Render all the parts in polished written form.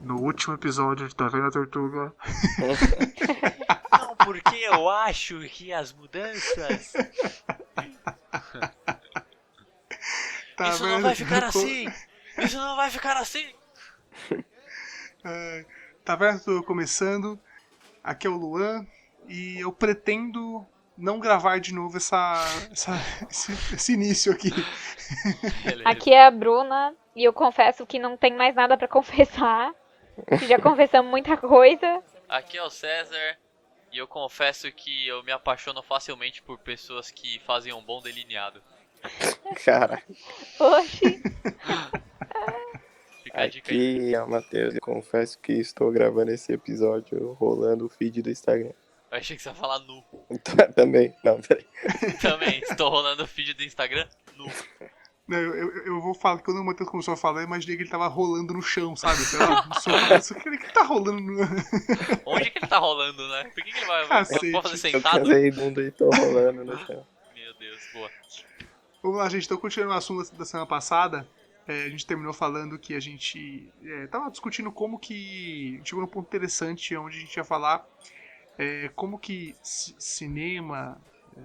no último episódio de Taverna Tortuga. Não, porque eu acho que as mudanças... Isso não vai ficar assim! Isso não vai ficar assim! Taverna Tortuga começando. Aqui é o Luan. E eu pretendo não gravar de novo esse início aqui. Beleza. Aqui é a Bruna e eu confesso que não tem mais nada pra confessar. Que já confessamos muita coisa. Aqui é o César e eu confesso que eu me apaixono facilmente por pessoas que fazem um bom delineado. Cara, Oxi. Fica a dica aí. aqui é o Matheus. Eu confesso que estou gravando esse episódio rolando o feed do Instagram. Eu achei que você ia falar nu. Também. Não, peraí. Também, estou rolando o feed do Instagram nu. Não, eu vou falar que quando o Matheus começou a falar, eu imaginei que ele tava rolando no chão, sabe? Sei lá, no sofá. O que ele tá rolando no... Onde que ele tá rolando, né? Por que ele vai Cacete. pode fazer Eu sentado? casei bunda e tô rolando no chão. Meu Deus, boa. Vamos lá, gente. Então, continuando o assunto da semana passada, a gente terminou falando que a gente tava discutindo como que... Chegou num ponto interessante onde a gente ia falar como que cinema,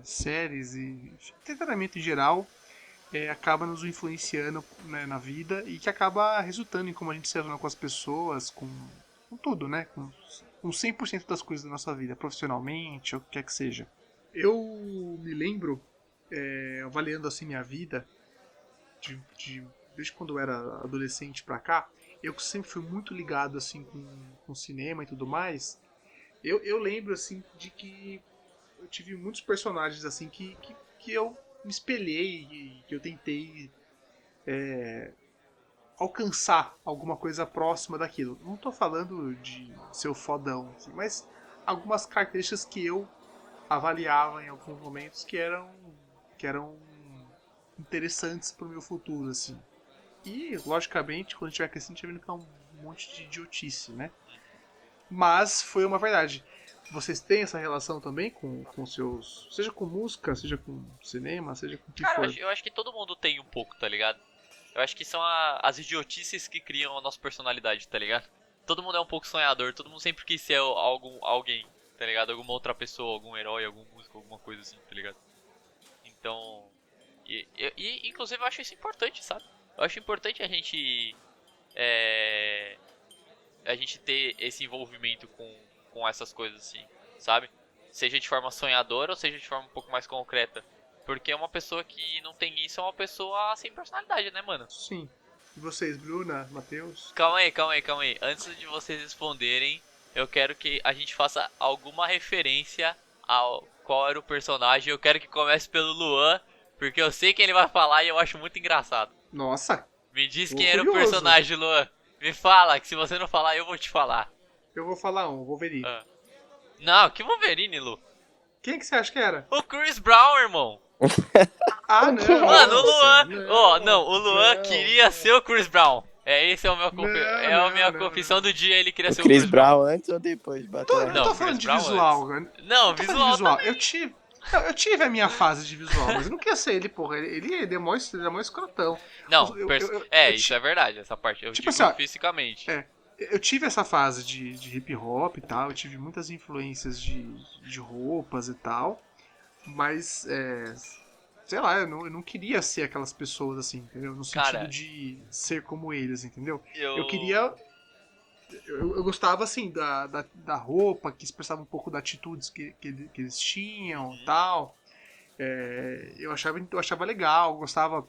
séries e entretenimento em geral acaba nos influenciando, né, na vida e que acaba resultando em como a gente se relaciona com as pessoas, com tudo, né? Com 100% das coisas da nossa vida, profissionalmente, ou o que quer que seja. Eu me lembro, avaliando assim minha vida, desde quando eu era adolescente pra cá, eu sempre fui muito ligado assim com cinema e tudo mais. Eu lembro assim de que eu tive muitos personagens assim que eu me espelhei e que eu tentei alcançar alguma coisa próxima daquilo. Não tô falando de ser o fodão, assim, mas algumas características que eu avaliava em alguns momentos que eram interessantes pro meu futuro, assim. E, logicamente, quando a gente vai crescendo, a gente vai vendo que é um monte de idiotice, né? Mas foi uma verdade. Vocês têm essa relação também com seus... Seja com música, seja com cinema, seja com o que Cara, for. eu acho que todo mundo tem um pouco, tá ligado? Eu acho que são as idiotices que criam a nossa personalidade, tá ligado? Todo mundo é um pouco sonhador, todo mundo sempre quis ser alguém, tá ligado? Alguma outra pessoa, algum herói, algum músico, alguma coisa assim, tá ligado? Então... E inclusive eu acho isso importante, sabe? Eu acho importante a gente ter esse envolvimento com essas coisas assim, sabe? Seja de forma sonhadora ou seja de forma um pouco mais concreta. Porque uma pessoa que não tem isso é uma pessoa sem personalidade, né, mano? Sim. E vocês, Bruna, Matheus? Calma aí. Antes de vocês responderem, eu quero que a gente faça alguma referência ao qual era o personagem. Eu quero que comece pelo Luan, porque eu sei quem ele vai falar e eu acho muito engraçado. Nossa, Me diz Tô quem era o curioso. personagem, Luan. Me fala, que se você não falar, eu vou te falar. eu vou falar um, Wolverine. Ah. Não, que Wolverine, Lu. Quem que você acha que era? O Chris Brown, irmão. Ah, não! Mano, o nossa, Luan... o Luan queria ser o Chris Brown. Esse é o meu a minha não, confissão do dia, ele queria O ser o Chris Brown antes ou depois de bater Eu na não Não, tô falando Chris de Brown visual, cara. Não, Não tô falando de visual visual. Eu tive a minha fase de visual, mas eu não queria ser ele, porra. Ele demonstra escrotão. Não, Eu isso é verdade, essa parte. Eu Tipo digo assim, ó, fisicamente. Eu tive essa fase de hip hop e tal, eu tive muitas influências de roupas e tal, mas, sei lá, eu não queria ser aquelas pessoas assim, entendeu? No sentido Cara, de ser como eles, entendeu? eu... Eu queria. Eu gostava, assim, da roupa, que expressava um pouco das atitudes que eles tinham e tal. Eu achava legal, eu gostava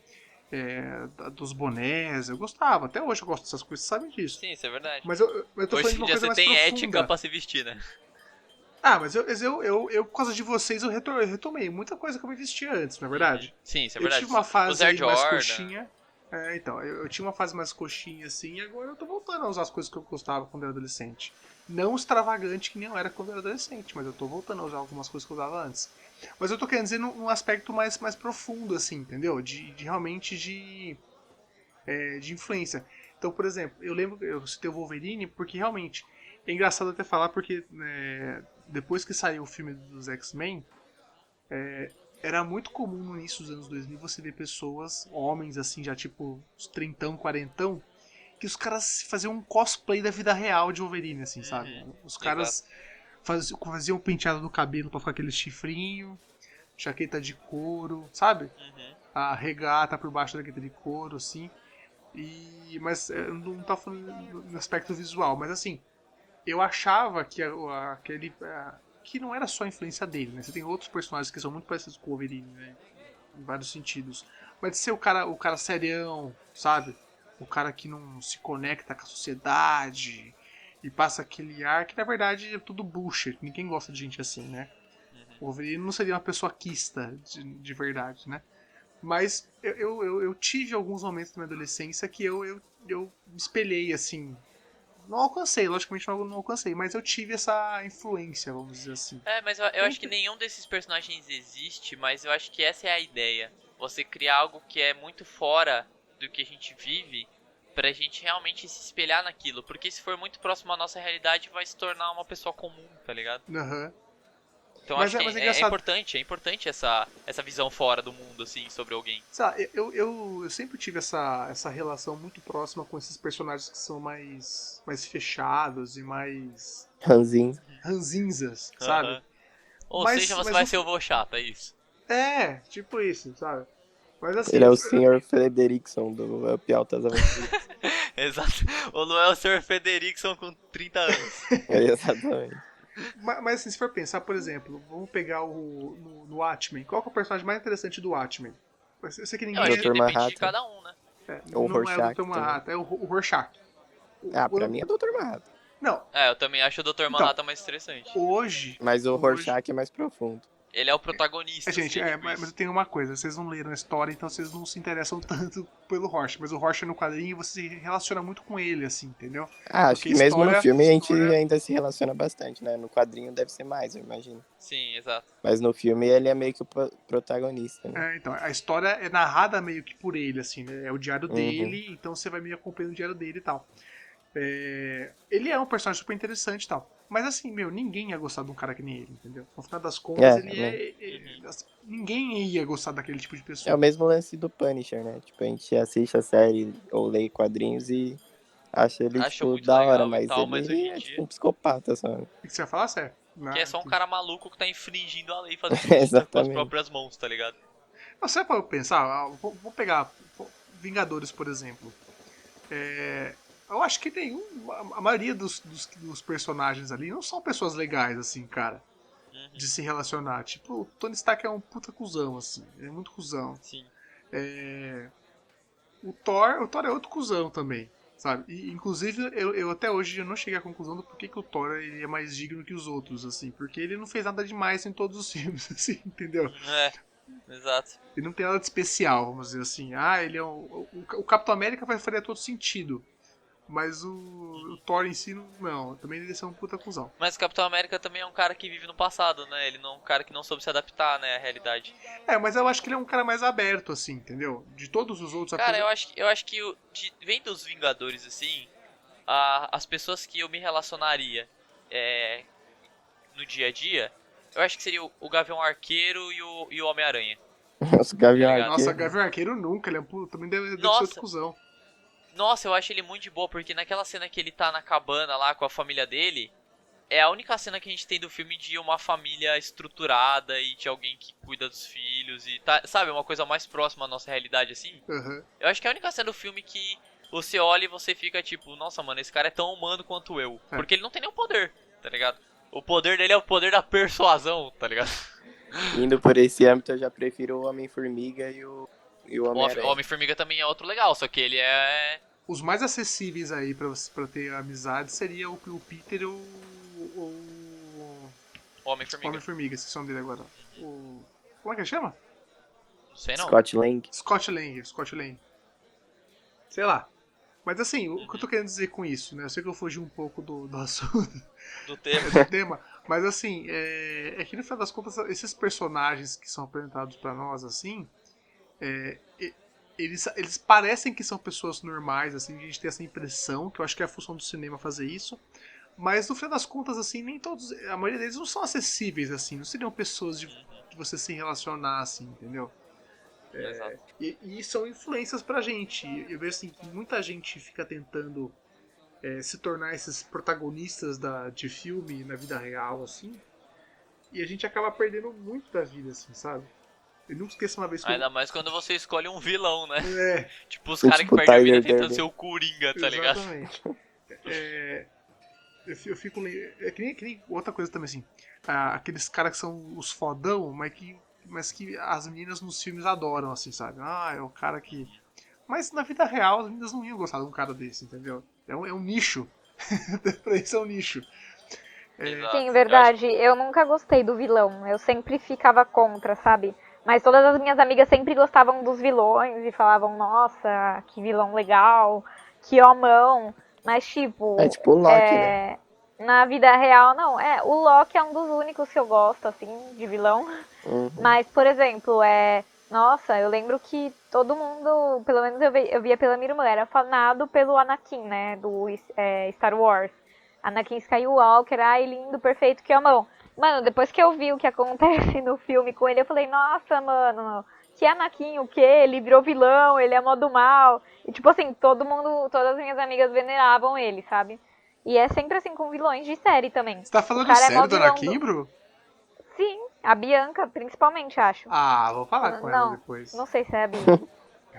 dos bonés, eu gostava. Até hoje eu gosto dessas coisas, sabe disso. Sim, isso é verdade. Mas eu tô falando Hoje de em uma dia coisa você mais tem profunda. ética pra se vestir, né? Ah, mas por causa de vocês, eu retomei muita coisa que eu me vestia antes, não é verdade? Sim, isso é Eu verdade. tive uma Os fase Air aí mais Jordan. coxinha. Então, eu tinha uma fase mais coxinha assim, e agora eu tô voltando a usar as coisas que eu gostava quando eu era adolescente. Não extravagante que nem eu era quando eu era adolescente, mas eu tô voltando a usar algumas coisas que eu usava antes. Mas eu tô querendo dizer num aspecto mais profundo, assim, entendeu? De realmente de influência. Então, por exemplo, eu lembro que eu citei o Wolverine porque realmente é engraçado até falar porque depois que saiu o filme dos X-Men, era muito comum no início dos anos 2000 você ver pessoas, homens assim, já tipo uns 30, 40, que que os caras faziam um cosplay da vida real de Wolverine, assim, sabe? Os caras faziam penteado no cabelo pra ficar aquele chifrinho, jaqueta de couro, sabe? A regata por baixo da jaqueta de couro, assim. Mas eu não tava falando no aspecto visual, mas assim, eu achava que aquele. Que não era só a influência dele, né? Você tem outros personagens que são muito parecidos com o Wolverine, né? Em vários sentidos. Mas de ser o cara serião, sabe? O cara que não se conecta com a sociedade e passa aquele ar que na verdade é tudo bullshit. Ninguém gosta de gente assim, né? O Wolverine não seria uma pessoa quista de verdade, né? Mas eu tive alguns momentos na minha adolescência que eu me espelhei, assim. Não alcancei, logicamente não alcancei, mas eu tive essa influência, vamos dizer assim. Mas eu acho que nenhum desses personagens existe, mas eu acho que essa é a ideia. Você criar algo que é muito fora do que a gente vive, pra gente realmente se espelhar naquilo. Porque se for muito próximo à nossa realidade, vai se tornar uma pessoa comum, tá ligado? Aham. Então Mas acho é que engraçado. é importante essa visão fora do mundo, assim, sobre alguém. Sei lá, eu sempre tive essa relação muito próxima com esses personagens que são mais fechados e mais Ranzinho. ranzinzas, sabe? Aham. Ou seja, você vai ser o vô chato, é isso. Tipo isso, sabe? Mas assim, Ele é o Sr. Frederickson do Up Altas Aventuras. Exato. O Lu é o Sr. Frederickson com 30 anos. Exatamente. mas assim, se for pensar, por exemplo, vamos pegar no Watchmen. Qual que é o personagem mais interessante do Watchmen? Eu sei que Eu ninguém acho que Dr. depende de Manhattan. cada um, né? Ou não é o Rorschach Dr. Manhattan, é o Rorschach. Pra mim é Dr. Manhattan. Não, Eu também acho o Dr. Manhattan mais interessante. hoje. Mas o hoje Rorschach é mais profundo. Ele é o protagonista, gente, assim, tipo mas eu isso. tenho uma coisa, vocês não leram a história, então vocês não se interessam tanto pelo Rorschach, mas o Rorschach no quadrinho você se relaciona muito com ele, assim, entendeu? Acho Porque que mesmo no filme a gente história- ainda se relaciona bastante, né? No quadrinho deve ser mais, eu imagino. Sim, exato. Mas no filme ele é meio que o protagonista, né? então, a história é narrada meio que por ele, assim, né? É o diário Uhum. dele, então você vai meio acompanhando o diário dele e tal. Ele é um personagem super interessante e tal. Mas assim, ninguém ia gostar de um cara que nem ele, entendeu? No final das contas, ninguém ia gostar daquele tipo de É pessoa. o mesmo lance do Punisher, né? Tipo, a gente assiste a série ou lê quadrinhos e acha ele, Acho tipo, muito da hora, legal e mas tal, mas hoje ele em é dia... tipo um psicopata, sabe? O que você vai falar, sério? Que é só um cara maluco que tá infringindo a lei, fazendo justiça com as Exatamente. próprias mãos, tá ligado? Não, você pode pensar, vou pegar Vingadores, por exemplo. Eu acho que a maioria dos personagens ali não são pessoas legais, assim, cara, de se relacionar. Tipo, o Tony Stark é um puta cuzão, assim, ele é muito cuzão. Sim. O Thor é outro cuzão também, sabe? E, inclusive, eu até hoje eu não cheguei à conclusão do porquê que o Thor ele é mais digno que os outros, assim, porque ele não fez nada demais em todos os filmes, assim, entendeu? Exato. Ele não tem nada de especial, vamos dizer assim. Ele é o Capitão América faria todo sentido. Mas o Thor em si, não. Também ele é um puta cuzão. Mas o Capitão América também é um cara que vive no passado, né? Ele não é um cara que não soube se adaptar, né, à realidade. Mas eu acho que ele é um cara mais aberto, assim, entendeu? De todos os outros... Cara, eu acho que vendo os Vingadores, assim, as pessoas que eu me relacionaria no dia a dia, eu acho que seria o Gavião Arqueiro e o Homem-Aranha. Nossa, Gavião Tá ligado? Nossa, Arqueiro. Gavião Arqueiro nunca, ele também deve ser Nossa. outro cuzão. Nossa, eu acho ele muito de boa, porque naquela cena que ele tá na cabana lá com a família dele, é a única cena que a gente tem do filme de uma família estruturada e de alguém que cuida dos filhos e tá, sabe, uma coisa mais próxima à nossa realidade, assim. Uhum. Eu acho que é a única cena do filme que você olha e você fica tipo, nossa, mano, esse cara é tão humano quanto eu. Porque ele não tem nenhum poder, tá ligado? O poder dele é o poder da persuasão, tá ligado? Indo por esse âmbito, eu já prefiro o Homem-Formiga e o O Homem-Aranha. Homem-Formiga também é outro legal, só que ele é... Os mais acessíveis aí pra ter amizade seria o Peter e o Homem-Formiga. Homem-Formiga, esqueci o nome dele agora. Como é que ele chama? Não sei não. Scott Lang. Scott Lang. Sei lá. Mas assim, o que eu tô querendo dizer com isso, né? Eu sei que eu fugi um pouco do assunto, Do tema. do tema, mas assim, que no final das contas, esses personagens que são apresentados pra nós, assim, eles parecem que são pessoas normais, assim, a gente tem essa impressão, que eu acho que é a função do cinema fazer isso, mas no final das contas, assim, nem todos, a maioria deles não são acessíveis, assim, não seriam pessoas de você se relacionar, assim, entendeu? Exato. E são influências pra gente. Eu vejo assim que muita gente fica tentando se tornar esses protagonistas de filme na vida real, assim. E a gente acaba perdendo muito da vida, assim, sabe? Eu nunca esqueço uma vez que Ainda mais quando você escolhe um vilão, né? É, Tipo, os E caras que tipo, perdem a vida Tyler tentando Durden. ser o Coringa, tá ligado? exatamente. Eu fico. É que nem outra coisa também, assim. Aqueles caras que são os fodão, mas que as meninas nos filmes adoram, assim, sabe? É o cara que. Mas na vida real as meninas não iam gostar de um cara desse, entendeu? É um nicho. Pra isso é um nicho. Exato. Sim, Eu acho verdade. Eu nunca gostei do vilão. Eu sempre ficava contra, sabe? Mas todas as minhas amigas sempre gostavam dos vilões e falavam, nossa, que vilão legal, que homão. Mas, É tipo, tipo o Loki, né? na vida real, não. O Loki é um dos únicos que eu gosto, assim, de vilão. Uhum. Mas, por exemplo, nossa, eu lembro que todo mundo, pelo menos eu via pela minha irmã, era fanado pelo Anakin, né, do Star Wars. Anakin Skywalker, ai, lindo, perfeito, que amam. Mano, depois que eu vi o que acontece no filme com ele, eu falei, nossa, mano, que Anakin, o quê? Ele virou vilão, ele é mó do mal. E, tipo assim, todo mundo, todas as minhas amigas veneravam ele, sabe? E é sempre assim com vilões de série também. Você tá O falando cara é mó sério do vilão Anakin, bro? Sim, a Bianca, principalmente, acho. Vou falar com ela Não, depois. não sei se é a Bia.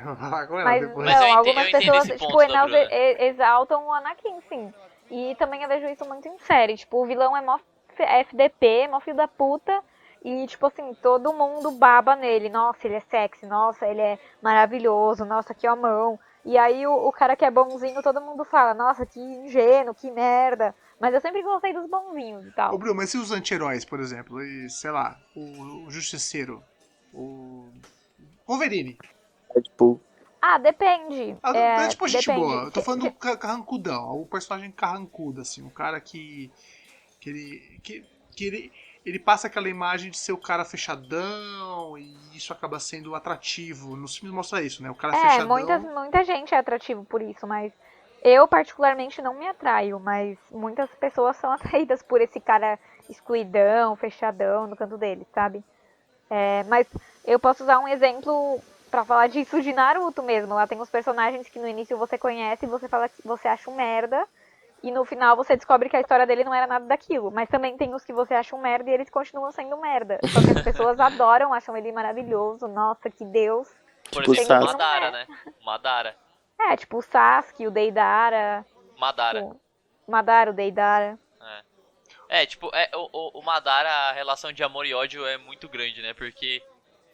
Vou falar com ela Mas depois. Mas não, eu algumas entendo pessoas, esse tipo, ponto da Bruna. exaltam o Anakin, sim. E também eu vejo isso muito em série. Tipo, o vilão é mó FDP, mó filho da puta. E, tipo assim, todo mundo baba nele. Nossa, ele é sexy, nossa, ele é maravilhoso, nossa, que homão. E aí o cara que é bonzinho, todo mundo fala, nossa, que ingênuo, que merda. Mas eu sempre gostei dos bonzinhos e Ô, tal. Bruno, mas e os anti-heróis, por exemplo? E, sei lá, o Justiceiro, o Wolverine. Deadpool. Ah, depende. É tipo gente Depende. boa. Eu tô falando do carrancudão, o personagem carrancudo, assim, um cara que ele, que ele passa aquela imagem de ser o cara fechadão e isso acaba sendo atrativo. Nos filmes mostra isso, né? O cara fechadão. Muita gente é atrativo por isso, mas eu particularmente não me atraio, mas muitas pessoas são atraídas por esse cara excluidão, fechadão no canto dele, sabe? Mas eu posso usar um exemplo pra falar disso de Naruto mesmo. Lá tem os personagens que no início você conhece e você fala que você acha um merda. E no final você descobre que a história dele não era nada daquilo. Mas também tem os que você acha um merda e eles continuam sendo merda. Só que as pessoas adoram, acham ele maravilhoso. Nossa, que Deus. Por Tipo, exemplo, o Tem quem não Madara, é. né? O Madara. Tipo o Sasuke, o Deidara. Madara. Tipo, o Madara, o Deidara. Tipo, o Madara, a relação de amor e ódio é muito grande, né? Porque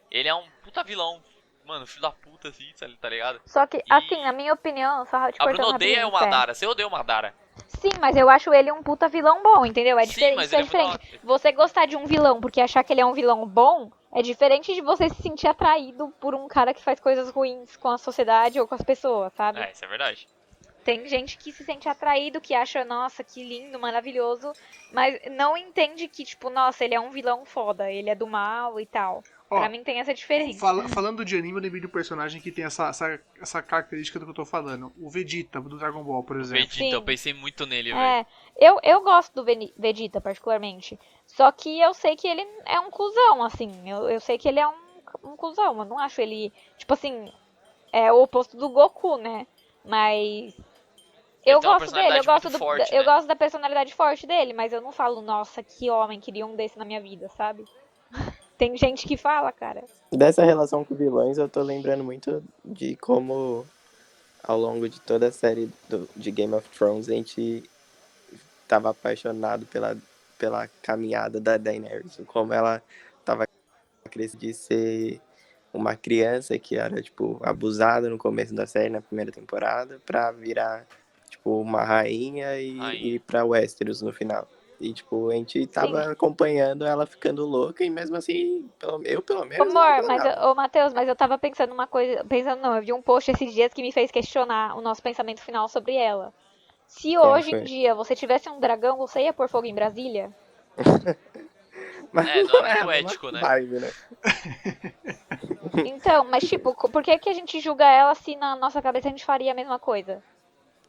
ele é um puta vilão. Mano, filho da puta, assim, tá ligado? Só que, assim, na minha opinião, só te A Bruna cortando odeia rapidinho, o Madara. Você odeia o Madara. Sim, mas eu acho ele um puta vilão bom, entendeu? Sim, mas Isso ele é é muito diferente. Você gostar de um vilão porque achar que ele é um vilão bom é diferente de você se sentir atraído por um cara que faz coisas ruins com a sociedade ou com as pessoas, sabe? Isso é verdade. Tem gente que se sente atraído, que acha, nossa, que lindo, maravilhoso, mas não entende que, tipo, nossa, ele é um vilão foda, ele é do mal e tal. Pra Ó, mim tem essa diferença. falando de anime, eu lembrei de um personagem que tem essa característica do que eu tô falando. O Vegeta, do Dragon Ball, por exemplo. Vegeta, eu Sim. pensei muito nele, velho. Eu gosto do Vegeta, particularmente. Só que eu sei que ele é um cuzão, assim. Eu sei que ele é um cuzão. Eu não acho ele, tipo assim, é o oposto do Goku, né? Mas Ele eu tem uma gosto dele, personalidade muito forte, eu né? gosto da personalidade forte dele, mas eu não falo, nossa, que homem, queria um desse na minha vida, sabe? Tem gente que fala, cara. Dessa relação com vilões, eu tô lembrando muito de como, ao longo de toda a série de Game of Thrones, a gente tava apaixonado pela caminhada da Daenerys. Como ela tava crescendo de ser uma criança que era, tipo, abusada no começo da série, na primeira temporada, pra virar, tipo, uma rainha e ir pra Westeros no final. E, tipo, a gente tava Sim. acompanhando ela ficando louca e mesmo assim, eu pelo menos, não Amor, reclamava. ô Matheus, mas eu tava pensando uma coisa. Pensando não, eu vi um post esses dias que me fez questionar o nosso pensamento final sobre ela. Se Qual hoje em foi? dia você tivesse um dragão, você ia pôr fogo em Brasília? Mas Não é é a muito mesma ético, né? vibe, né? Então, mas tipo, por que a gente julga ela se na nossa cabeça a gente faria a mesma coisa?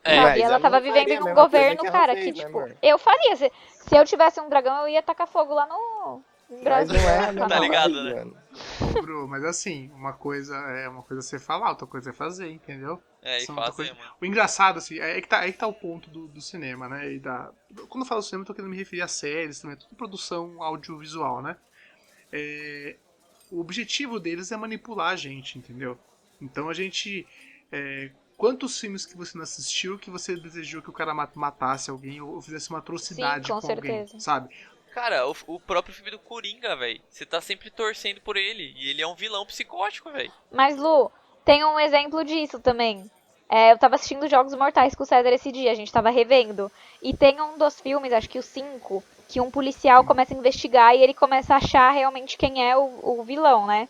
É, Sabe? Mas Ela ela tava não vivendo faria em a um mesma coisa governo, que ela cara, fez, que né, tipo, amor? eu faria. Se eu tivesse um dragão, eu ia tacar fogo lá no em Mas não Brasília. é a Lá mesma Tá ligado, vibe, né? mano. Ô, Bru, mas assim, uma coisa é você falar, outra coisa é fazer, entendeu? É, e São outra fazer, coisa. mano. O engraçado, assim, é que tá o ponto do cinema, né? Quando eu falo cinema, eu tô querendo me referir a séries também, tudo produção audiovisual, né? O objetivo deles é manipular a gente, entendeu? Então a gente. Quantos filmes que você não assistiu que você desejou que o cara matasse alguém ou fizesse uma Sim, atrocidade com com alguém, certeza. sabe? Cara, o próprio filme do Coringa, velho. Você tá sempre torcendo por ele. E ele é um vilão psicótico, velho. Mas, Lu, tem um exemplo disso também. Eu tava assistindo Jogos Mortais com o César esse dia, a gente tava revendo. E tem um dos filmes, acho que o 5, que um policial começa a investigar e ele começa a achar realmente quem é o vilão, né?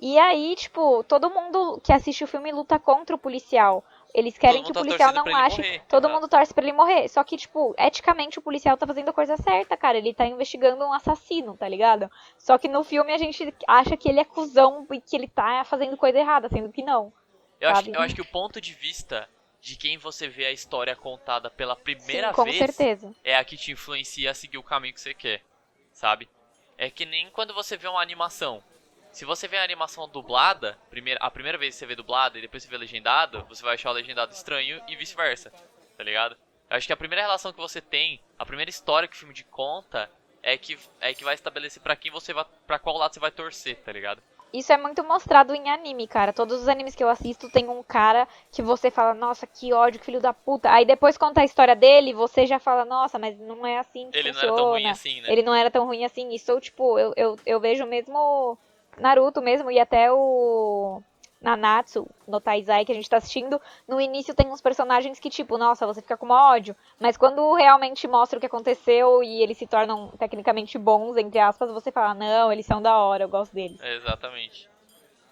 E aí, tipo, todo mundo que assiste o filme luta contra o policial. Eles Todo querem que mundo o tá policial torcendo pra não ele ache. morrer. Todo Exato. mundo torce pra ele morrer. Só que, tipo, eticamente o policial tá fazendo a coisa certa, cara. Ele tá investigando um assassino, tá ligado? Só que no filme a gente acha que ele é cuzão e que ele tá fazendo coisa errada, sendo que não, sabe? Eu acho que o ponto de vista de quem você vê a história contada pela Sim, primeira com vez certeza. é a que te influencia a seguir o caminho que você quer, sabe? É que nem quando você vê uma animação. Se você vê a animação dublada, a primeira vez que você vê dublada e depois você vê legendado, você vai achar o legendado estranho e vice-versa, tá ligado? Eu acho que a primeira relação que você tem, a primeira história que o filme te conta é que vai estabelecer pra quem você vai, para qual lado você vai torcer, tá ligado? Isso é muito mostrado em anime, cara. Todos os animes que eu assisto tem um cara que você fala, nossa, que ódio, que filho da puta. Aí depois conta a história dele, você já fala, nossa, mas não é assim que Ele não era tão ruim funciona. assim, né? Ele não era tão ruim assim. Isso, tipo, eu vejo mesmo Naruto mesmo e até o Nanatsu no Taizai que a gente tá assistindo. No início tem uns personagens que, tipo, nossa, você fica com uma ódio. Mas quando realmente mostra o que aconteceu e eles se tornam tecnicamente bons, entre aspas, você fala, não, eles são da hora, eu gosto deles. Exatamente.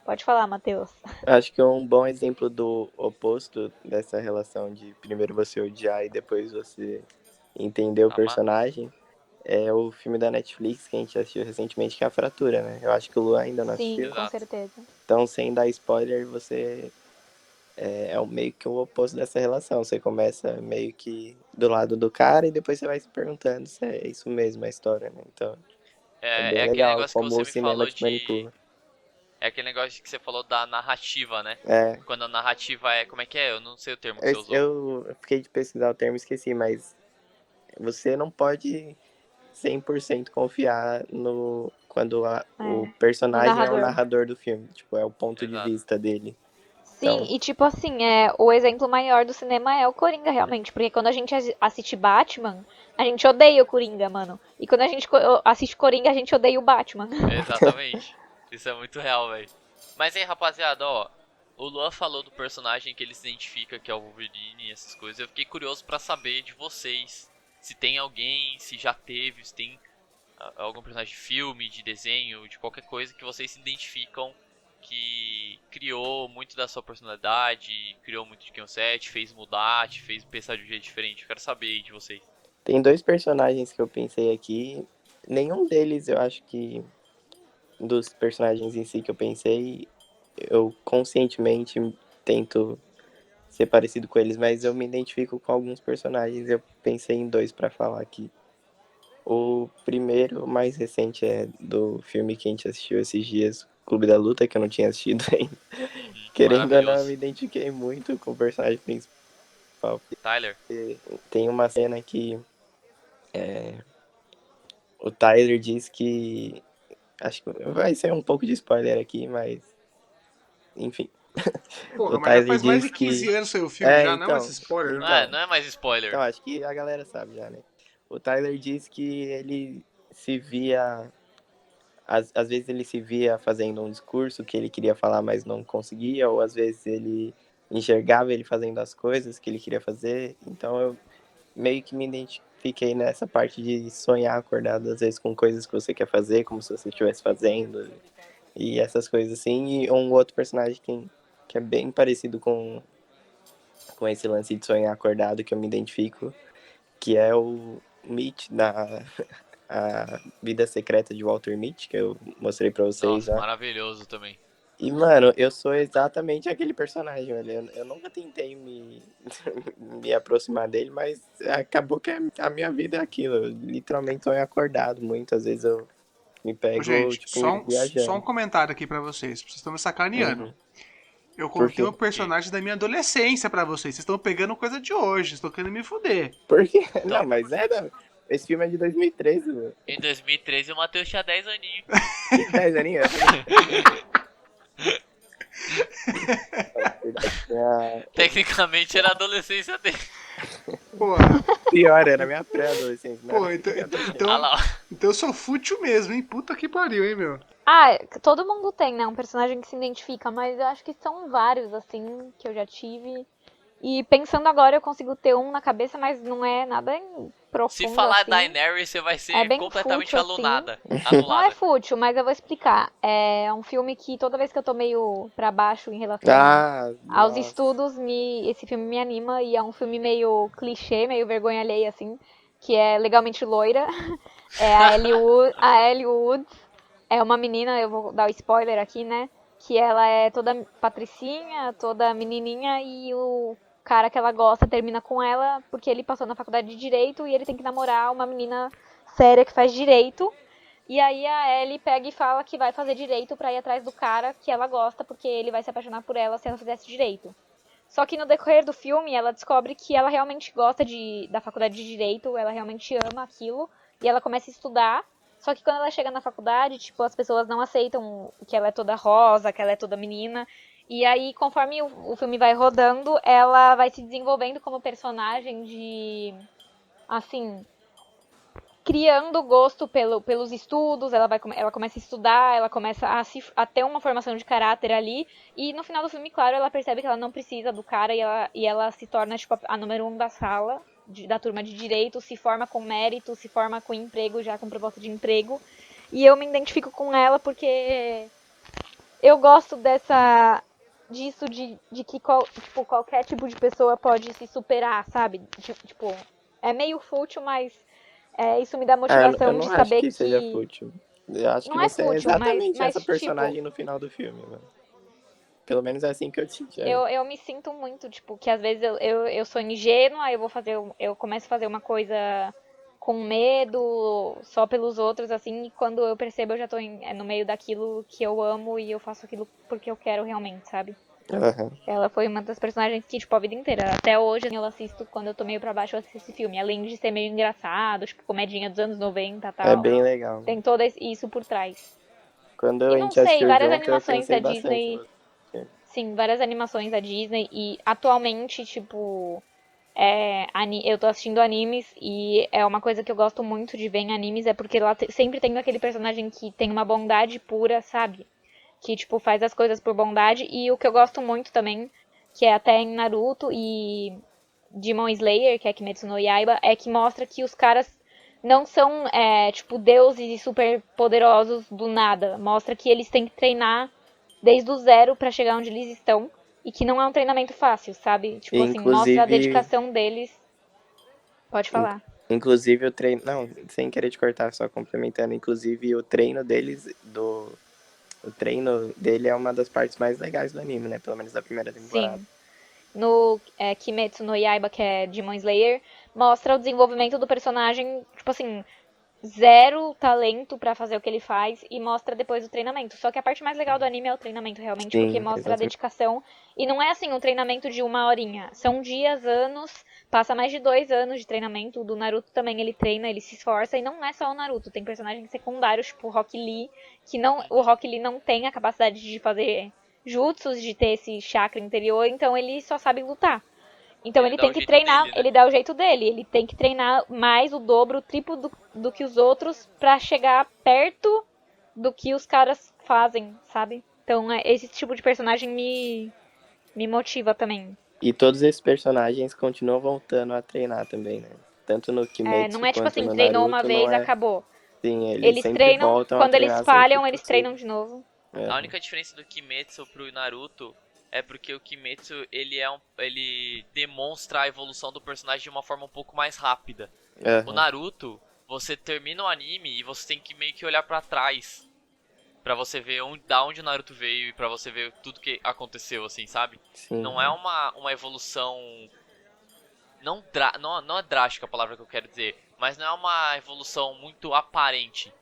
Pode falar, Matheus. Acho que um bom exemplo do oposto dessa relação de primeiro você odiar e depois você entender o Amar? personagem é o filme da Netflix que a gente assistiu recentemente, que é A Fratura, né? Eu acho que o Luan ainda não Sim, assistiu. com Exato. certeza. Então, sem dar spoiler, você meio que o oposto dessa relação. Você começa meio que do lado do cara e depois você vai se perguntando se é isso mesmo a história, né? Então, é É bem aquele legal negócio que como você o me cinema falou te de. manipula. É aquele negócio que você falou da narrativa, né? É, Quando a narrativa é. Como é que é? Eu não sei o termo que você usou. eu fiquei de pesquisar o termo e esqueci, mas você não pode 100% confiar no quando o É. No personagem é o narrador. narrador do filme, tipo, é o ponto de Exato. vista dele. Sim, Então, e tipo assim, o exemplo maior do cinema é o Coringa, realmente. Porque quando a gente assiste Batman, a gente odeia o Coringa, mano. E quando a gente assiste Coringa, a gente odeia o Batman. Exatamente. Isso é muito real, velho. Mas aí, rapaziada, ó. O Luan falou do personagem que ele se identifica, que é o Wolverine e essas coisas. Eu fiquei curioso pra saber de vocês. Se tem alguém, se já teve, se tem algum personagem de filme, de desenho, de qualquer coisa que vocês se identificam que criou muito da sua personalidade, criou muito de quem você é, te fez mudar, te fez pensar de um jeito diferente. Eu quero saber aí de vocês. tem dois personagens que eu pensei aqui. Nenhum deles, eu acho que dos personagens em si que eu pensei, eu conscientemente tento ser parecido com eles, mas eu me identifico com alguns personagens. Eu pensei em dois pra falar aqui. O primeiro, mais recente, é do filme que a gente assistiu esses dias, Clube da Luta, que eu não tinha assistido ainda. Uhum, Querendo ou não, eu me maravilhoso. identifiquei muito com o personagem principal. Tyler? Tem uma cena que o Tyler diz que. Acho que vai ser um pouco de spoiler aqui, mas. Enfim. O Porra, mas já Tyler faz mais diz de 15 que. anos saiu o filme É, já, não é mais então. spoiler, não? Ah, Então. não é mais Então, spoiler. acho que a galera sabe já, né? O Tyler diz que ele se via. Às vezes ele se via fazendo um discurso que ele queria falar, mas não conseguia, ou às vezes ele enxergava ele fazendo as coisas que ele queria fazer. Então eu meio que me identifiquei nessa parte de sonhar acordado, às vezes com coisas que você quer fazer, como se você estivesse fazendo, e essas coisas assim. E um outro personagem que é bem parecido com esse lance de sonhar acordado que eu me identifico, que é o Mitch da A Vida Secreta de Walter Mitty, que eu mostrei pra vocês Nossa, já. maravilhoso também. E, mano, eu sou exatamente aquele personagem, velho. Eu nunca tentei me aproximar dele, mas acabou que a minha vida é aquilo. Eu literalmente sonho acordado. Muitas vezes eu Me Ô, pego, gente, tipo, só um viajando. comentário aqui pra vocês. Vocês estão me sacaneando. Uhum. Eu Por contei quê? um personagem da minha adolescência pra vocês. Vocês estão pegando coisa de hoje. Vocês estão querendo me fuder. Por quê? Então, Não, mas esse filme é de 2013, mano. em 2013 o Matheus tinha 10 aninhos. Que 10 aninhos? Tecnicamente era a adolescência dele. Porra. Pior, era minha pré-adolescência. Não Pô, era então, pré-adolescência. Ah lá, ó. então eu sou fútil mesmo, hein? Puta que pariu, hein, meu? Ah, todo mundo tem, né? Um personagem que se identifica, mas eu acho que são vários, assim, que eu já tive. E pensando agora, eu consigo ter um na cabeça, mas não é nada Se profundo falar assim. Daenerys, você vai É ser bem completamente fútil, assim. anulada. Não é fútil, mas eu vou explicar. É um filme que toda vez que eu tô meio pra baixo em relação aos Nossa. estudos, esse filme me anima. E é um filme meio clichê, meio vergonha alheia, assim. Que é Legalmente Loira. É a Ellie Wood. É uma menina, eu vou dar o spoiler aqui, né? Que ela é toda patricinha, toda menininha. E o cara que ela gosta termina com ela porque ele passou na faculdade de Direito e ele tem que namorar uma menina séria que faz Direito. E aí a Ellie pega e fala que vai fazer Direito pra ir atrás do cara que ela gosta, porque ele vai se apaixonar por ela se ela fizesse Direito. Só que no decorrer do filme, ela descobre que ela realmente gosta da faculdade de Direito, ela realmente ama aquilo, e ela começa a estudar. Só que quando ela chega na faculdade, tipo, as pessoas não aceitam que ela é toda rosa, que ela é toda menina. E aí, conforme o filme vai rodando, ela vai se desenvolvendo como personagem assim, criando gosto pelos estudos, ela começa a estudar, ela começa a ter uma formação de caráter ali, e no final do filme, claro, ela percebe que ela não precisa do cara, e ela se torna, tipo, a número 1 da sala, da turma de Direito, se forma com mérito, se forma com emprego, já com proposta de emprego, e eu me identifico com ela porque eu gosto disso de que tipo, qualquer tipo de pessoa pode se superar, sabe? Tipo, é meio fútil, mas isso me dá Eu motivação de não acho saber que seja que fútil. Eu acho que não é você é fútil, exatamente essa mas tipo, personagem no final do filme, mano. Pelo menos é assim que eu te enxergo. eu me sinto muito, tipo, que às vezes eu sou ingênua, eu começo a fazer uma coisa com medo, só pelos outros, assim, e quando eu percebo eu já tô no meio daquilo que eu amo e eu faço aquilo porque eu quero realmente, sabe? Aham. Ela foi uma das personagens que, tipo, a vida inteira, até hoje eu assisto, quando eu tô meio pra baixo, eu assisto esse filme. Além de ser meio engraçado, tipo, comedinha dos anos 90 e É tal, bem legal. tem todo isso por trás. Quando E a não gente sei, assistiu várias junto, eu animações da pensei bastante Disney, no filme. sim, várias animações da Disney, e atualmente, tipo, eu tô assistindo animes, e é uma coisa que eu gosto muito de ver em animes, é porque lá sempre tem aquele personagem que tem uma bondade pura, sabe? Que, tipo, faz as coisas por bondade, e o que eu gosto muito também, que é até em Naruto e Demon Slayer, que é Kimetsu no Yaiba, é que mostra que os caras não são, tipo, deuses e super poderosos do nada. Mostra que eles têm que treinar desde o zero pra chegar onde eles estão. E que não é um treinamento fácil, sabe? E, Tipo assim, mostra a inclusive, dedicação deles. Pode in- falar. inclusive o treino, não, sem querer te cortar, só complementando, inclusive o treino dele é uma das partes mais legais do anime, né? Pelo menos da primeira temporada. Sim. No Kimetsu no Yaiba, que é Demon Slayer, mostra o desenvolvimento do personagem, tipo assim, zero talento pra fazer o que ele faz e mostra depois o treinamento. Só que a parte mais legal do anime é o treinamento, realmente, porque Sim, mostra a exatamente. dedicação. E não é assim um treinamento de uma horinha. São dias, anos, passa mais de 2 anos de treinamento. O do Naruto também ele treina, ele se esforça. E não é só o Naruto, tem personagens secundários, tipo o Rock Lee, que não, o Rock Lee não tem a capacidade de fazer jutsus, de ter esse chakra interior, então ele só sabe lutar. Então Ele ele dá tem o que jeito treinar, dele, né? ele dá o jeito dele, ele tem que treinar mais o dobro, o triplo do que os outros pra chegar perto do que os caras fazem, sabe? Então esse tipo de personagem me motiva também. E todos esses personagens continuam voltando a treinar também, né? Tanto no Não Kimetsu é tipo quanto assim, no treinou uma Naruto, não vez, é. acabou. Sim, eles Eles sempre treinam, voltam a quando eles treinar sempre falham, que eles treinam possível. de novo. A É. única diferença do Kimetsu pro Naruto é porque o Kimetsu ele demonstra a evolução do personagem de uma forma um pouco mais rápida. O Aham. Naruto, você termina o anime e você tem que meio que olhar pra trás pra você ver da onde o Naruto veio e pra você ver tudo que aconteceu, assim, sabe? Sim. Não é uma evolução não é drástica a palavra que eu quero dizer, mas não é uma evolução muito aparente.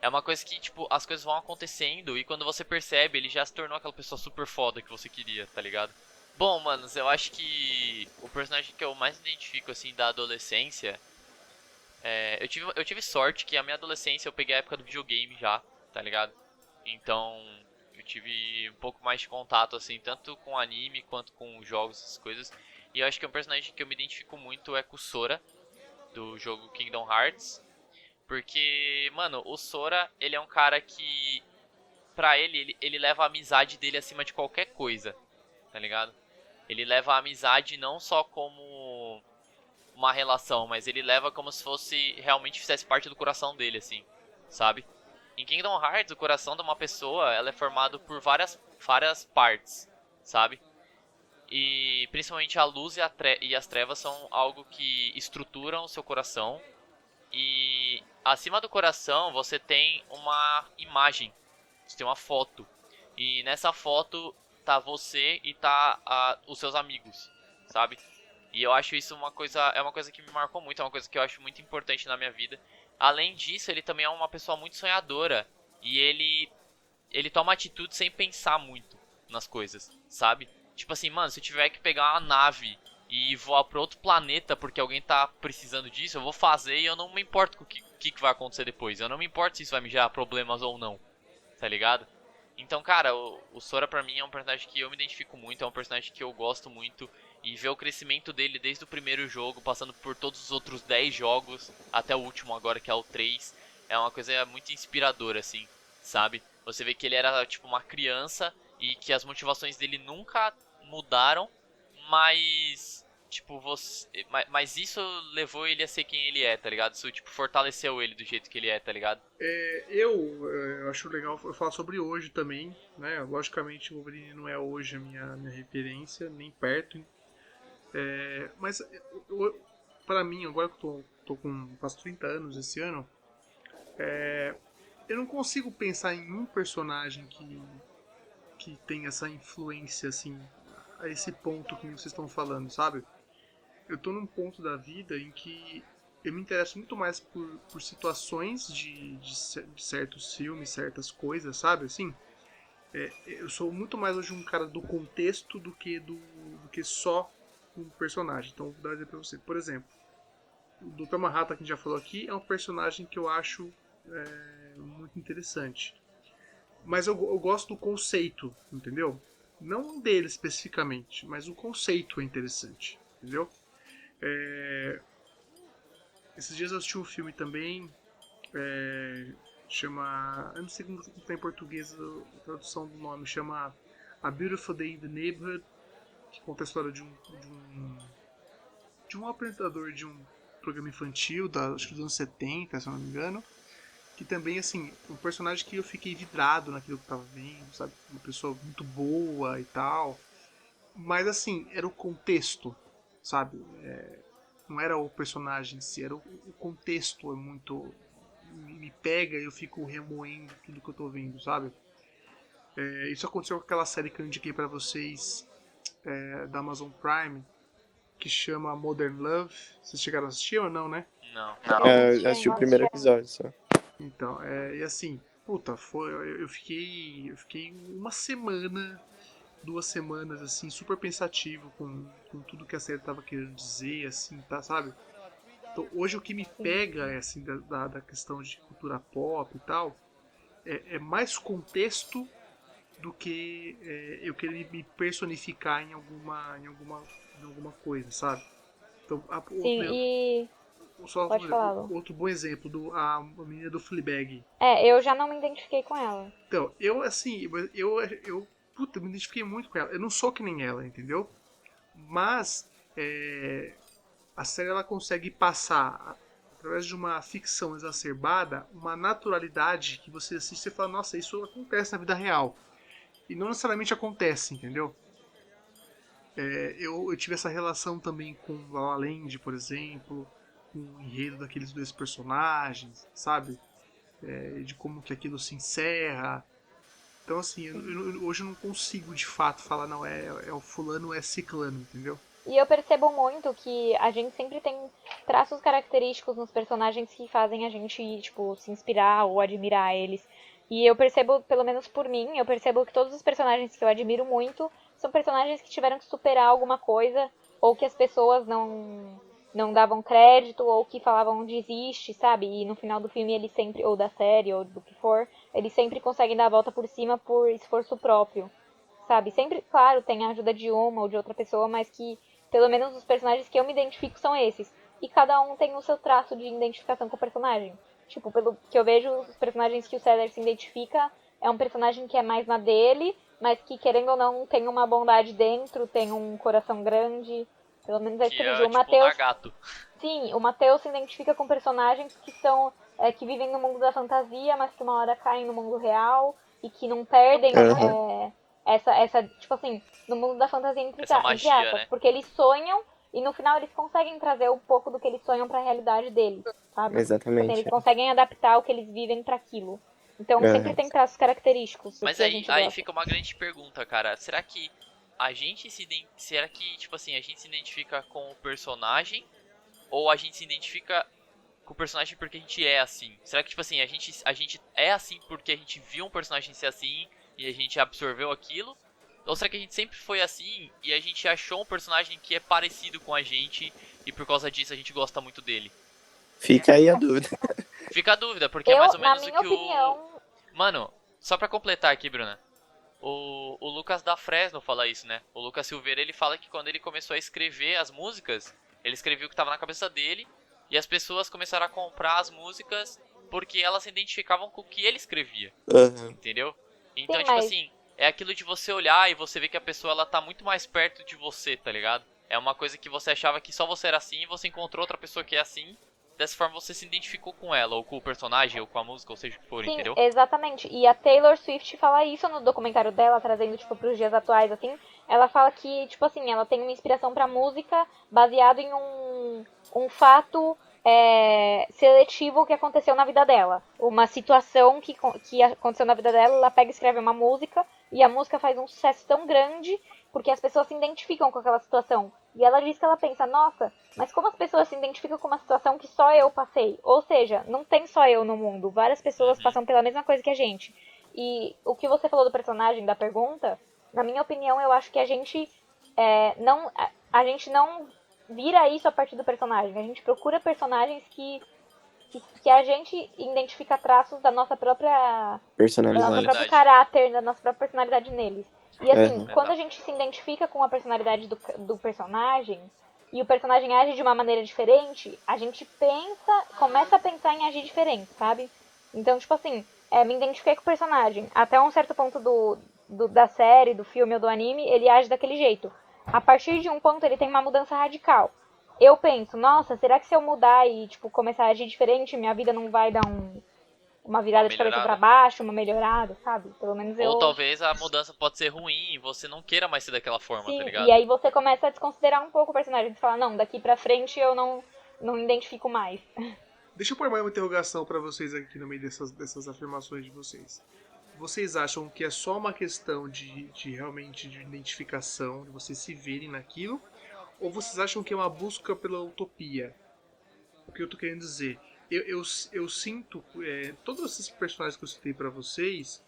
É uma coisa que, tipo, as coisas vão acontecendo e quando você percebe, ele já se tornou aquela pessoa super foda que você queria, tá ligado? Bom, manos, eu acho que o personagem que eu mais identifico, assim, da adolescência. Eu tive sorte que a minha adolescência eu peguei a época do videogame já, tá ligado? Então eu tive um pouco mais de contato, assim, tanto com anime quanto com jogos, essas coisas. E eu acho que um personagem que eu me identifico muito é com o Sora, do jogo Kingdom Hearts. Porque, mano, o Sora, ele é um cara que, pra ele leva a amizade dele acima de qualquer coisa, tá ligado? Ele leva a amizade não só como uma relação, mas ele leva como se fosse realmente fizesse parte do coração dele, assim, sabe? Em Kingdom Hearts, o coração de uma pessoa, ela é formado por várias partes, sabe? E principalmente a luz e as trevas são algo que estruturam o seu coração. E acima do coração você tem uma imagem, você tem uma foto. E nessa foto tá você e tá os seus amigos, sabe? E eu acho isso uma coisa que me marcou muito, é uma coisa que eu acho muito importante na minha vida. Além disso, ele também é uma pessoa muito sonhadora e ele toma atitude sem pensar muito nas coisas, sabe? Tipo assim, mano, se eu tiver que pegar uma nave e voar para outro planeta porque alguém tá precisando disso, eu vou fazer e eu não me importo com o que vai acontecer depois. Eu não me importo se isso vai me gerar problemas ou não, tá ligado? Então, cara, o Sora pra mim é um personagem que eu me identifico muito, é um personagem que eu gosto muito. E ver o crescimento dele desde o primeiro jogo, passando por todos os outros 10 jogos, até o último agora, que é o 3, é uma coisa muito inspiradora, assim, sabe? Você vê que ele era, tipo, uma criança e que as motivações dele nunca mudaram, mas, tipo, mas isso levou ele a ser quem ele é, tá ligado? Isso, tipo, fortaleceu ele do jeito que ele é, tá ligado? Eu acho legal eu falar sobre hoje também, né? Logicamente o Wolverine não é hoje a minha referência, nem perto. Mas para mim, agora que eu tô com quase 30 anos esse ano, eu não consigo pensar em um personagem que tem essa influência, assim, a esse ponto que vocês estão falando, sabe? Eu tô num ponto da vida em que eu me interesso muito mais por situações de certos filmes, certas coisas, sabe? Assim, eu sou muito mais hoje um cara do contexto do que só um personagem. Então, vou dar um exemplo pra você. Por exemplo, o Dr. Manhattan, que a gente já falou aqui, é um personagem que eu acho muito interessante. Mas eu gosto do conceito, entendeu? Não dele especificamente, mas o conceito é interessante, entendeu? Esses dias eu assisti um filme também, chama. Eu não sei como está em português a tradução do nome, chama A Beautiful Day in the Neighborhood, que conta a história de um apresentador de um programa infantil, acho que dos anos 70, se eu não me engano, que também, assim, um personagem que eu fiquei vidrado naquilo que eu tava vendo, sabe? Uma pessoa muito boa e tal. Mas, assim, era o contexto, sabe? Não era o personagem em si, era o contexto é muito. Me pega e eu fico remoendo tudo que eu tô vendo, sabe? Isso aconteceu com aquela série que eu indiquei pra vocês da Amazon Prime, que chama Modern Love. Vocês chegaram a assistir ou não, né? Não. Eu assisti o primeiro episódio só. Então, e assim, puta, eu fiquei uma semana, 2 semanas, assim, super pensativo com tudo que a série tava querendo dizer, assim, tá, sabe? Então, hoje o que me pega, assim, da questão de cultura pop e tal, é mais contexto do que eu querer me personificar em alguma coisa, sabe? Então, Sim, e. só Pode falar, Lu. outro bom exemplo, a menina do Fleabag. Eu já não me identifiquei com ela. Então, eu assim, puta, eu me identifiquei muito com ela. Eu não sou que nem ela, entendeu? Mas a série ela consegue passar, através de uma ficção exacerbada, uma naturalidade que você assiste e fala, nossa, isso acontece na vida real. E não necessariamente acontece, entendeu? Eu tive essa relação também com La La Land, por exemplo, com o enredo daqueles dois personagens, sabe? De como que aquilo se encerra. Então, assim, hoje eu não consigo de fato falar, não, é o fulano, é ciclano, entendeu? E eu percebo muito que a gente sempre tem traços característicos nos personagens que fazem a gente, tipo, se inspirar ou admirar eles. E eu percebo, pelo menos por mim, eu percebo que todos os personagens que eu admiro muito são personagens que tiveram que superar alguma coisa, ou que as pessoas não davam crédito, ou que falavam desiste, sabe? E no final do filme eles sempre, ou da série, ou do que for, eles sempre conseguem dar a volta por cima por esforço próprio, sabe? Sempre, claro, tem a ajuda de uma ou de outra pessoa, mas que pelo menos os personagens que eu me identifico são esses. E cada um tem o seu traço de identificação com o personagem. Tipo, pelo que eu vejo, os personagens que o César se identifica é um personagem que é mais na dele, mas que, querendo ou não, tem uma bondade dentro, tem um coração grande. Pelo menos é isso que Que eu vejo. é O tipo o Matheus, Nagato. sim, o Matheus se identifica com personagens que são que vivem no mundo da fantasia, mas que uma hora caem no mundo real e que não perdem Aham. essa, tipo assim, no mundo da fantasia Essa entre magia, aspas, né? porque eles sonham e no final eles conseguem trazer um pouco do que eles sonham pra realidade deles, sabe? Tipo assim, Exatamente. eles conseguem adaptar o que eles vivem pra aquilo. Então sempre Aham. tem traços característicos do Mas que a aí, gente aí gosta. fica uma grande pergunta, cara. Será que será que, tipo assim, a gente se identifica com o personagem ou a gente se identifica com o personagem porque a gente é assim? Será que, tipo assim, a gente é assim porque a gente viu um personagem ser assim e a gente absorveu aquilo? Ou será que a gente sempre foi assim e a gente achou um personagem que é parecido com a gente e por causa disso a gente gosta muito dele? Fica aí a dúvida. Fica a dúvida, porque é mais Eu, ou na menos o minha que o... opinião, Mano, só pra completar aqui, Bruna. O Lucas da Fresno fala isso, né? O Lucas Silveira, ele fala que quando ele começou a escrever as músicas, ele escrevia o que tava na cabeça dele e as pessoas começaram a comprar as músicas porque elas se identificavam com o que ele escrevia, Aham. entendeu? Então, sim, tipo mas assim, é aquilo de você olhar e você ver que a pessoa ela tá muito mais perto de você, tá ligado? É uma coisa que você achava que só você era assim e você encontrou outra pessoa que é assim. Dessa forma você se identificou com ela, ou com o personagem, ou com a música, ou seja o que for, sim, entendeu? exatamente. E a Taylor Swift fala isso no documentário dela, trazendo, tipo, pros dias atuais, assim. Ela fala que, tipo assim, ela tem uma inspiração pra música baseado em um fato seletivo que aconteceu na vida dela. Uma situação que aconteceu na vida dela, ela pega e escreve uma música, e a música faz um sucesso tão grande porque as pessoas se identificam com aquela situação. E ela diz que ela pensa, nossa, mas como as pessoas se identificam com uma situação que só eu passei? Ou seja, não tem só eu no mundo, várias pessoas Uhum. passam pela mesma coisa que a gente. E o que você falou do personagem, da pergunta, na minha opinião, eu acho que a gente a gente não vira isso a partir do personagem. A gente procura personagens que a gente identifica traços do nosso próprio Personalidade. Personalidade. caráter, da nossa própria personalidade neles. E assim, Aham. quando a Exato. gente se identifica com a personalidade do personagem e o personagem age de uma maneira diferente, a gente começa a pensar em agir diferente, sabe? Então, tipo assim, me identifiquei com o personagem. Até um certo ponto da série, do filme ou do anime, ele age daquele jeito. A partir de um ponto, ele tem uma mudança radical. Eu penso, nossa, será que se eu mudar e, tipo, começar a agir diferente, minha vida não vai dar uma Uma virada de cabeça pra melhorada. baixo, uma melhorada, sabe? Pelo menos Ou eu. talvez a mudança pode ser ruim e você não queira mais ser daquela forma, tá Sim, e ligado? aí você começa a desconsiderar um pouco o personagem. Você fala, não, daqui pra frente eu não identifico mais. Deixa eu pôr mais uma interrogação pra vocês aqui no meio dessas afirmações de vocês. Vocês acham que é só uma questão de realmente de identificação, de vocês se verem naquilo? Ou vocês acham que é uma busca pela utopia? O que eu tô querendo dizer? Eu sinto, todos esses personagens que eu citei pra vocês,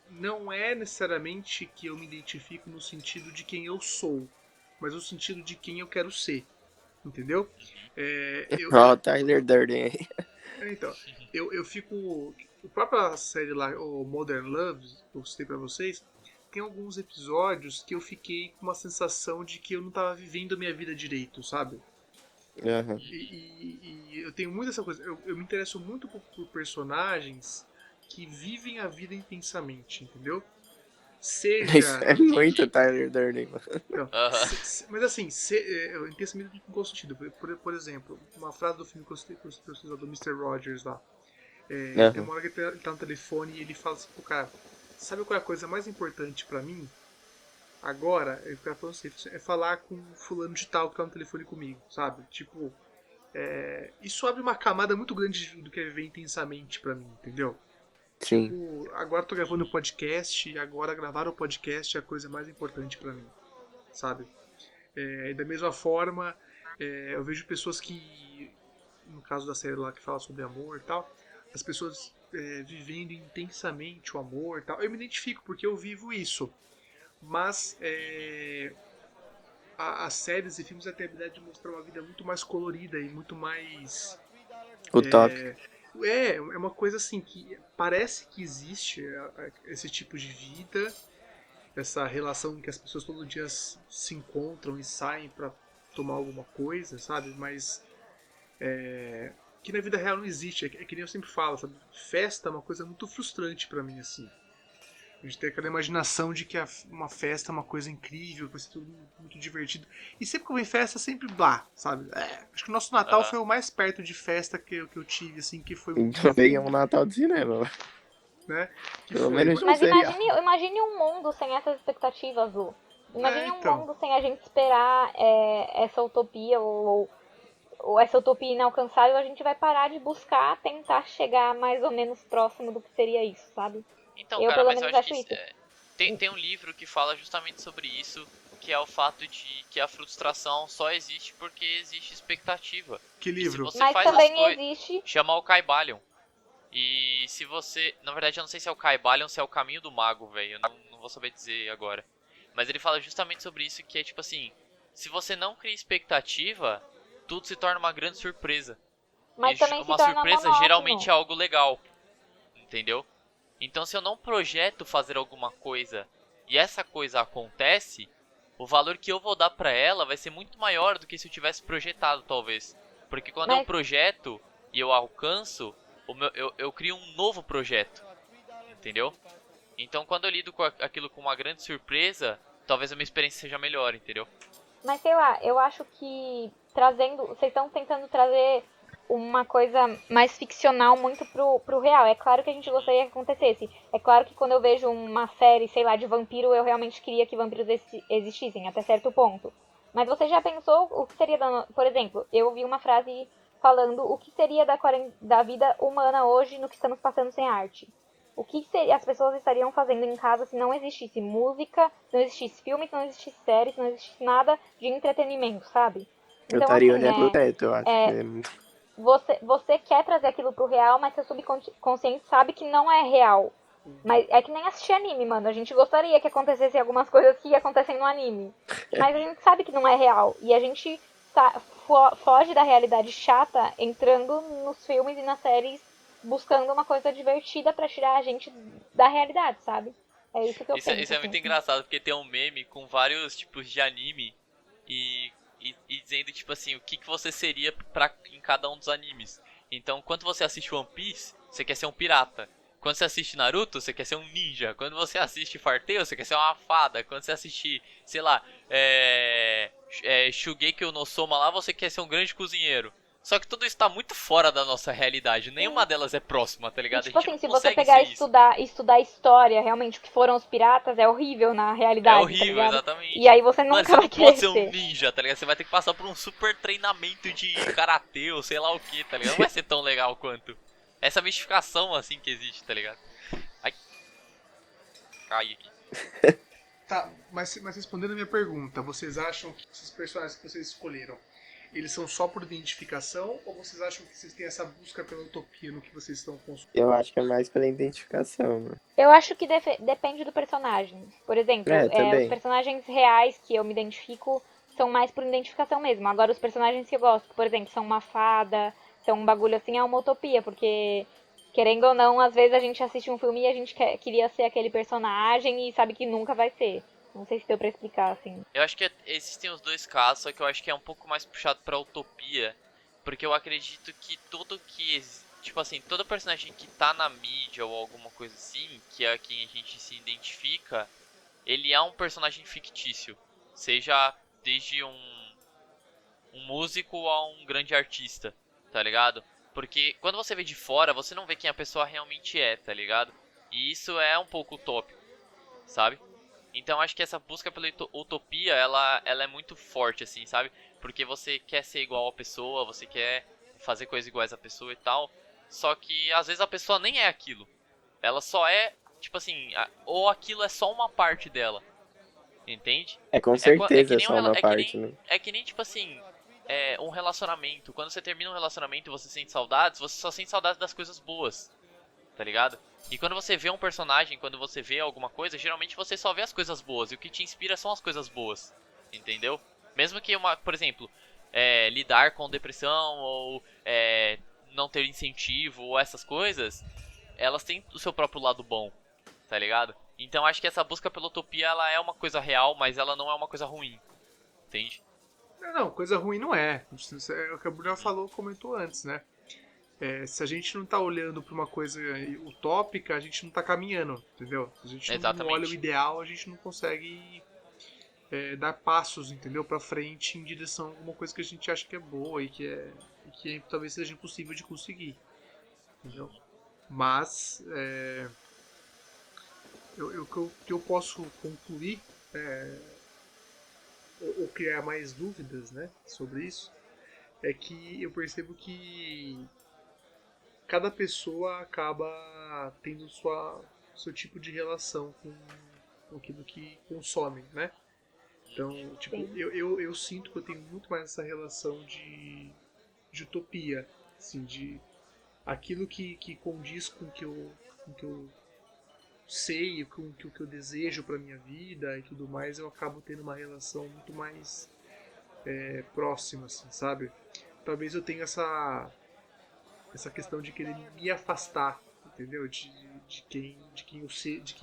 não é necessariamente que eu me identifico no sentido de quem eu sou, mas no sentido de quem eu quero ser, entendeu? É, Ó, o Tyler Durden aí. então, eu fico. A própria série lá, o Modern Love, que eu citei pra vocês, tem alguns episódios que eu fiquei com uma sensação de que eu não tava vivendo a minha vida direito, sabe? Aham. E eu tenho muito essa coisa. Eu me interesso muito por personagens que vivem a vida intensamente, entendeu? Isso Seja. é muito Entendi. Tyler Durden, mano. Não, Aham. mas assim, intensamente com qual sentido? Por exemplo, uma frase do filme que eu citei, do Mister Rogers lá. Tem Aham. uma hora que ele tá no telefone e ele fala assim pro cara: sabe qual é a coisa mais importante pra mim? Agora, o cara falou assim: é falar com fulano de tal que tá no telefone comigo, sabe? Tipo, isso abre uma camada muito grande do que é viver intensamente pra mim, entendeu? Sim. Tipo, agora eu tô gravando o podcast e agora gravar o podcast é a coisa mais importante pra mim, sabe? Da mesma forma, eu vejo pessoas que, no caso da série lá que fala sobre amor e tal, as pessoas vivendo intensamente o amor e tal. Eu me identifico porque eu vivo isso. Mas as séries e filmes têm a habilidade de mostrar uma vida muito mais colorida e muito mais. Utópico. É uma coisa assim que parece que existe esse tipo de vida, essa relação em que as pessoas todo dia se encontram e saem pra tomar alguma coisa, sabe? Mas que na vida real não existe. É que nem eu sempre falo, sabe? Festa é uma coisa muito frustrante pra mim, assim. A gente tem aquela imaginação de que uma festa é uma coisa incrível, vai ser tudo muito divertido. E sempre que eu vou em festa, sempre blá, sabe? Acho que o nosso Natal Aham. foi o mais perto de festa que eu tive, assim, que foi muito Então peguei um Natal de cinema. né? Que Pelo foi. menos de um Mas seriado. imagine um mundo sem essas expectativas, Lu. Imagine um Então. mundo sem a gente esperar essa utopia ou essa utopia inalcançável. A gente vai parar de buscar tentar chegar mais ou menos próximo do que seria isso, sabe? Então, Eu cara, pelo mas eu menos acho que acho isso. tem um livro que fala justamente sobre isso, que é o fato de que a frustração só existe porque existe expectativa. Que E se livro? você Mas faz as também coisas... existe. Chama o Caibalion. E se você... Na verdade, eu não sei se é o Caibalion ou se é o Caminho do Mago, velho. Eu não vou saber dizer agora. Mas ele fala justamente sobre isso, que é tipo assim... Se você não cria expectativa, tudo se torna uma grande surpresa. Mas E também se uma torna surpresa geralmente monótono. é algo legal, entendeu? Então, se eu não projeto fazer alguma coisa e essa coisa acontece, o valor que eu vou dar pra ela vai ser muito maior do que se eu tivesse projetado, talvez. Porque quando eu Mas, projeto e eu alcanço, eu crio um novo projeto, entendeu? Então, quando eu lido com aquilo com uma grande surpresa, talvez a minha experiência seja melhor, entendeu? mas sei lá, eu acho que trazendo. Vocês estão tentando trazer uma coisa mais ficcional muito pro real. É claro que a gente gostaria que acontecesse. É claro que quando eu vejo uma série, sei lá, de vampiro, eu realmente queria que vampiros existissem, até certo ponto. Mas você já pensou o que seria da. Por exemplo, eu vi uma frase falando o que seria da vida humana hoje no que estamos passando sem arte. O que as pessoas estariam fazendo em casa se não existisse música, se não existisse filme, se não existisse série, se não existisse nada de entretenimento, sabe? Eu Então, estaria assim, olhando o teto, eu acho que é muito. você quer trazer aquilo pro real, mas seu subconsciente sabe que não é real. Mas é que nem assistir anime, mano. A gente gostaria que acontecessem algumas coisas que acontecem no anime. Mas a gente sabe que não é real. E a gente foge da realidade chata entrando nos filmes e nas séries buscando uma coisa divertida pra tirar a gente da realidade, sabe? É isso que eu Isso penso, é assim. muito engraçado, porque tem um meme com vários tipos de anime e dizendo, tipo assim, o que você seria em cada um dos animes. Então, quando você assiste One Piece, você quer ser um pirata. Quando você assiste Naruto, você quer ser um ninja. Quando você assiste Farteu, você quer ser uma fada. Quando você assiste, sei lá, Shugeki no Soma lá, você quer ser um grande cozinheiro. Só que tudo isso tá muito fora da nossa realidade. Sim. Nenhuma delas é próxima, tá E ligado? A tipo gente assim, não se você consegue pegar ser e isso. estudar história, realmente, o que foram os piratas, é horrível na É realidade, tá horrível, ligado? E exatamente. aí você Mano, nunca você vai não pode querer ser um ser. ninja, tá ligado? Você vai ter que passar por um super treinamento de karatê ou sei lá o que, tá ligado? Não vai ser tão legal quanto. Essa mistificação assim que existe, tá ligado? Ai, cai aqui. Tá, mas respondendo a minha pergunta, vocês acham que esses personagens que vocês escolheram, eles são só por identificação ou vocês acham que vocês têm essa busca pela utopia no que vocês estão consumindo? Eu acho que é mais pela identificação, mano. Eu acho que depende do personagem. Por exemplo, os Também. personagens reais que eu me identifico são mais por identificação mesmo. Agora, os personagens que eu gosto, por exemplo, são uma fada, são um bagulho assim, é uma utopia, porque, querendo ou não, às vezes a gente assiste um filme e a gente queria ser aquele personagem e sabe que nunca vai ser. Não sei se deu pra explicar, assim. Eu acho que existem os dois casos, só que eu acho que é um pouco mais puxado pra utopia. Porque eu acredito que tudo que. Tipo assim, todo personagem que tá na mídia ou alguma coisa assim, que é quem a gente se identifica, ele é um personagem fictício. Seja desde um músico a um grande artista, tá ligado? Porque quando você vê de fora, você não vê quem a pessoa realmente é, tá ligado? E isso é um pouco utópico, sabe? Então acho que essa busca pela utopia, ela é muito forte, assim, sabe? Porque você quer ser igual a pessoa, você quer fazer coisas iguais à pessoa e tal. Só que às vezes a pessoa nem é aquilo. Ela só é, tipo assim, ou aquilo é só uma parte dela. Entende? Com É certeza que é nem só uma é que parte, nem, né? é que nem tipo assim, um relacionamento. Quando você termina um relacionamento e você sente saudades, você só sente saudades das coisas boas, tá ligado? E quando você vê um personagem, quando você vê alguma coisa, geralmente você só vê as coisas boas. E o que te inspira são as coisas boas, entendeu? Mesmo que por exemplo, lidar com depressão ou não ter incentivo ou essas coisas, elas têm o seu próprio lado bom, tá ligado? Então acho que essa busca pela utopia, ela é uma coisa real, mas ela não é uma coisa ruim, entende? Não, coisa ruim não é. Isso é o que a Bruna falou, comentou antes, né? Se a gente não tá olhando pra uma coisa utópica, a gente não tá caminhando, entendeu? Se a gente não olha o Exatamente. ideal, a gente não consegue dar passos, entendeu? Pra frente em direção a alguma coisa que a gente acha que é boa e que talvez seja impossível de conseguir, entendeu? Mas o que eu posso concluir ou criar mais dúvidas, né, sobre isso, é que eu percebo que cada pessoa acaba tendo seu tipo de relação com aquilo que consome, né? Então, tipo, Sim. eu sinto que eu tenho muito mais essa relação de utopia, assim, de aquilo que condiz com o que eu sei, com o que eu desejo para minha vida e tudo mais, eu acabo tendo uma relação muito mais próxima, assim, sabe? Talvez eu tenha essa questão de querer me afastar, entendeu? De quem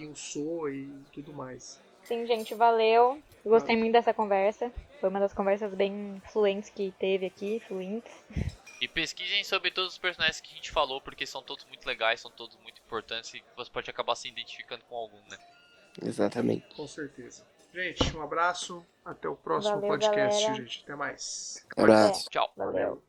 eu sou e tudo mais. Sim, gente, valeu. Eu Tá? gostei muito dessa conversa. Foi uma das conversas bem fluentes que teve aqui, fluentes. E pesquisem sobre todos os personagens que a gente falou, porque são todos muito legais, são todos muito importantes e você pode acabar se identificando com algum, né? Exatamente. Com certeza. Gente, um abraço. Até o próximo Valeu, podcast, galera. gente. Até mais. Até. Abraço. Tchau. Valeu.